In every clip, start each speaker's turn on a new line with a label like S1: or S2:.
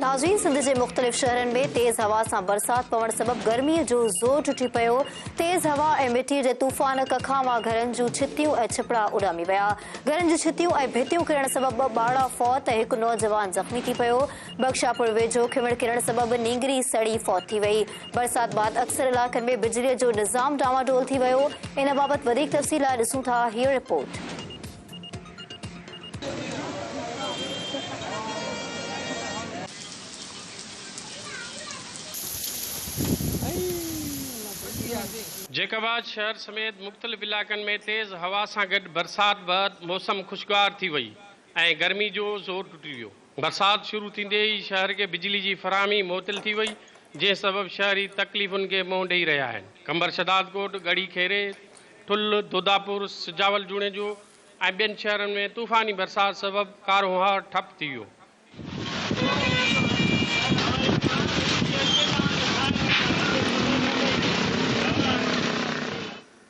S1: नाज़रीन, सिंध के मुख़्तलिफ़ शहरनि में तेज़ हवा से बरसात पवण सबब गर्मी जो ज़ोर टुटी पियो। तेज़ हवा और मिट्टी के तूफ़ान कखावा घरनि जूं छितियूं ऐं छिपड़ा उॾामी विया। घरनि जी छितियूं ऐं भितियूं किरण सबब ॿारहं फौत ऐं हिकु नौजवान ज़ख़्मी थी पियो। बख्शापुर वेझो खिमड़ किरण सबब नींगरी सड़ी फौत थी वई। बरसात बाद अक्सर इलाक़नि में बिजली जो निज़ाम डावाडोल थी वियो। इन बाबति वधीक तफ़सीलात ॾिसूं था हीअ रिपोर्ट।
S2: जैकाबाद शहर समेत मुख़्तलिफ़ इलाक़नि में तेज़ हवा सां गॾु बरसात बैदि मौसम खुशगवार थी वई ऐं गर्मी जो ज़ोर टुटी वियो। बरसात शुरू थींदे ई शहर के बिजली जी फराहमी मुअत्तल थी वई, जंहिं सबबि शहरी तकलीफ़ुनि खे मुंहुं ॾेई रहिया आहिनि। कंबर शदादकोट, गढ़ी खेरे, ठुल, दोदापुर, सिजावल जूणे जो ऐं ॿियनि शहरनि में तूफ़ानी बरसात सबबि कारोबार ठप थी वियो।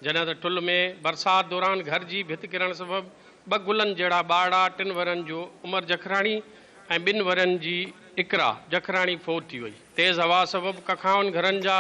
S2: जॾहिं त ठुल में बरसात दौरान घर जी भित किरण सबब ॿ गुलनि जहिड़ा ॿारड़ा 3 वरनि जो उमर जखराणी ऐं 2 वरनि जी इकरा जखराणी फौत थी वई। तेज़ हवा सबब कखावनि घरनि जा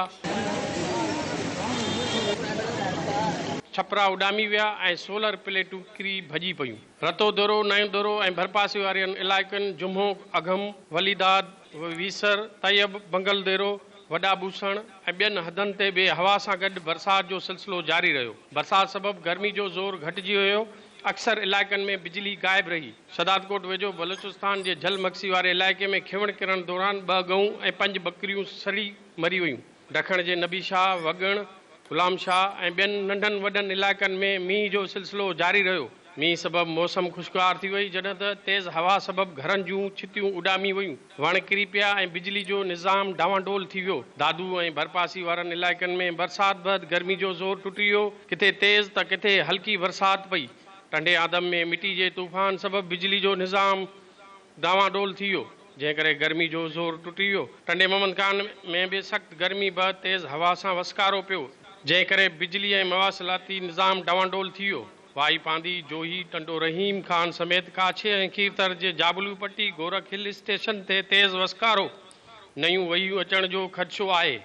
S2: छपरा उॾामी विया ऐं सोलर प्लेटूं किरी भॼी पयूं। रतो दौरो, नयो दौरो ऐं भरपासे वारनि इलाइक़नि जुम्मो, अघम, वलीदाद, वीसर, तैयब, बंगल देरो, वॾा बूसण ऐं ॿियनि हदनि ते बि हवा सां गॾु बरसात जो सिलसिलो जारी रहियो। बरसात सबबि गर्मी जो ज़ोर घटिजी वियो। अक्सर इलाइक़नि में बिजली गायब रही। शदादकोट वेझो बलूचिस्तान जे जल मक्सी वारे इलाइक़े में खिमड़ किरण दौरान 2 गऊं ऐं 5 बकरियूं सड़ी मरी वयूं। ॾखण जे नबी शाह, वगण, गुलाम शाह ऐं ॿियनि नंढनि वॾनि इलाइक़नि में मींहं जो सिलसिलो जारी रहियो। मींहं सबबि मौसम खुशगवार थी वई, जॾहिं त तेज़ हवा सबबि घरनि जूं छितियूं उॾामी वयूं, वण किरी पिया ऐं बिजली जो निज़ाम डावाडोल थी वियो। दादू ऐं भरपासी वारनि इलाइक़नि में बरसात बैदि गर्मी जो ज़ोर टुटी वियो। किथे तेज़ त किथे हल्की बरसात पई। टंडे आदम में मिट्टी जे तूफ़ान सबबि बिजली जो निज़ाम डावाडोल थी वियो, जंहिं करे गर्मी जो ज़ोर टुटी वियो। टंडे मोहम्मद खान में बि सख़्त गर्मी बैदि तेज़ हवा सां वसकारो पियो, जंहिं करे बिजली ऐं मवासिलाती निज़ाम डावाडोल थी वियो। वाई पांदी, जोही, टंडो रहीम खान समेत काछे ऐं खीरतर जे जाबलू पट्टी, गोरख हिल स्टेशन ते तेज़ वसकारो, नयूं वहियूं अचण जो ख़दशो आहे।